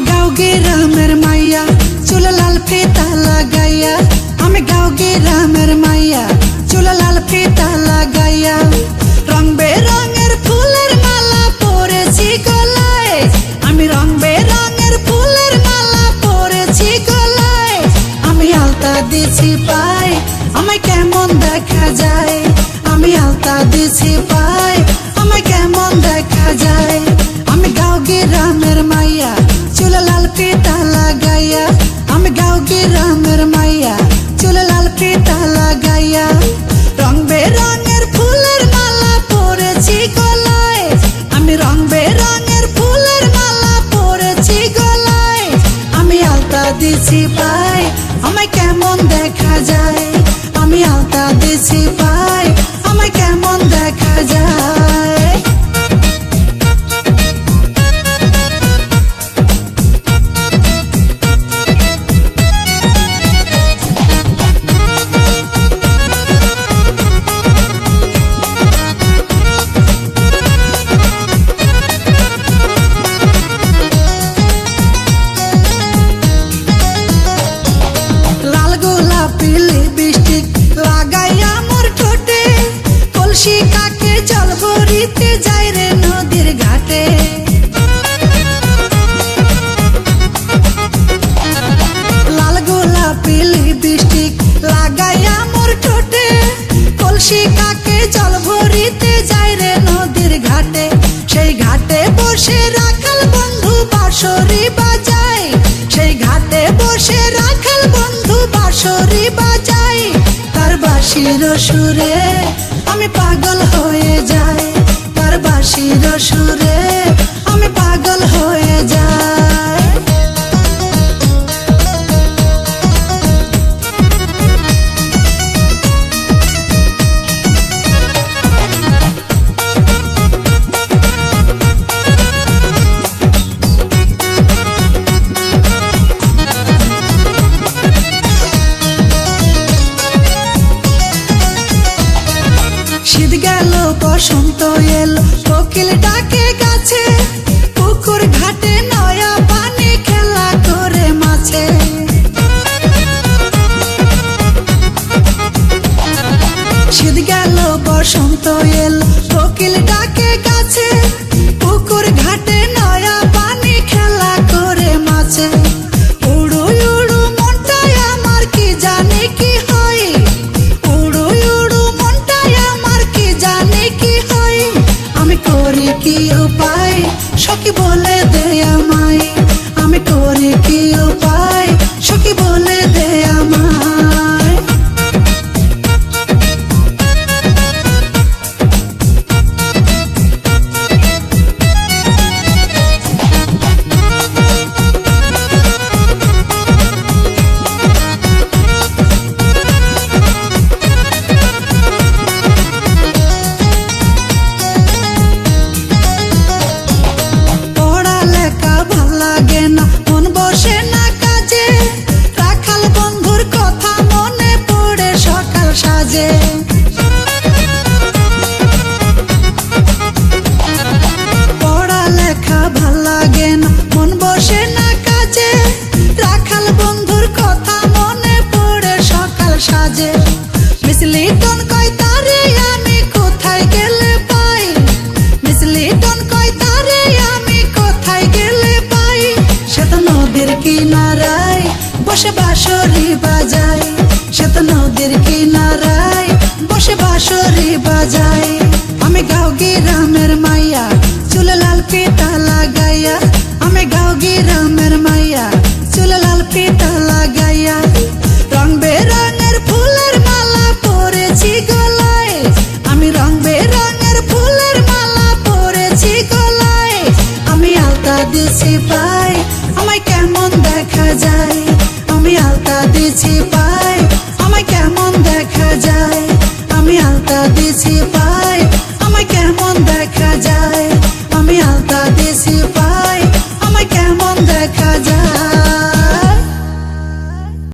गाँव ग्रामेर माइया चूल लाल फीता लगाइया आमी गाँव ग्रामेर माइया चूल लाल फीता लगाइया रंग बेरंगेर फुलेर माला परेछि गलाय आमी रंग बेरंगेर फुलेर माला परेछि गलाय आमी आलता दिछि पाय आमाय केमन देखा जाय आमी आलता दिछि पाय आमाय केमन देखा जाय आमी गाँव ग्रामेर माइया चूल लाल फीता लगाइया आमी गाँव ग्रामेर माइया चूल लाल फीता लगाइया रंग बेरंगेर फुलेर माला परेछि गलाय आमी रंग बेरंगेर फुलेर माला परेछि गलाय आमी आलता दिछि पाय आमाय केमन देखा जाय आमी आलता दिछि पाय आमाय केमन देखा जाय काके जल भरिते जाय रे नदीर घाटे लाल गोलापी लिपस्टिक लागाइया मोर ठोटे कलसी काके जल भरिते जाय रे नदीर घाटे सेई घाटे बसे राखाल बंधु बांसुरी बाजाय सेई घाटे बसे राखाल बंधु बांसुरी बाजाय तार बाँशिर सुरे आमी पागल होए जाए तार बाँशिर सुरे आमी पागल होए जाए शीत गेल बसंत एलो कोकिल डाके गाছে पुकुर घाटे नया पानी खेला करे माछे शीत गेल बसंत एलो कोकिल डाके गाছে पुकुर घाटे नया पानी खेला करे माछे उड़ू उड़ू मनटाय आमार कि जाने कि हय उड़ू उड़ू मनटाय आमार कि जाने कि हय आमी करी कि उपाय सखी बोले दे आमाय आमी करी कि उपाय सखी बोले दे आमाय पढ़ा लेखा ভাল লাগে না মন বসে না কাজে রাখাল বন্ধুর কথা মনে পড়ে সকাল সাজে মিসলিটন কয় তারে আমি কোথায় গেলে পাই মিসলিটন কয় তারে আমি কোথায় গেলে পাই সে তো নদীর কিনারায় বসে বাঁশরি বাজায় সে তো নদীর কিনারায় বসে বাঁশরি বাজায় आमी गाँव ग्रामेर माइया चूल लाल फीता लगाइया आमी गाँव ग्रामेर माइया चूल लाल फीता लगाइया रंग बेरंगेर फुलेर माला परेछि गलाय आमी रंग बेरंगेर फुलेर माला परेछि गलाय आमी आलता दिछि पाय आमाय केमन देखा जाय आमी आलता दिछि पाय आमाय केमन देखा जाय आमी आलता दिछि पाय।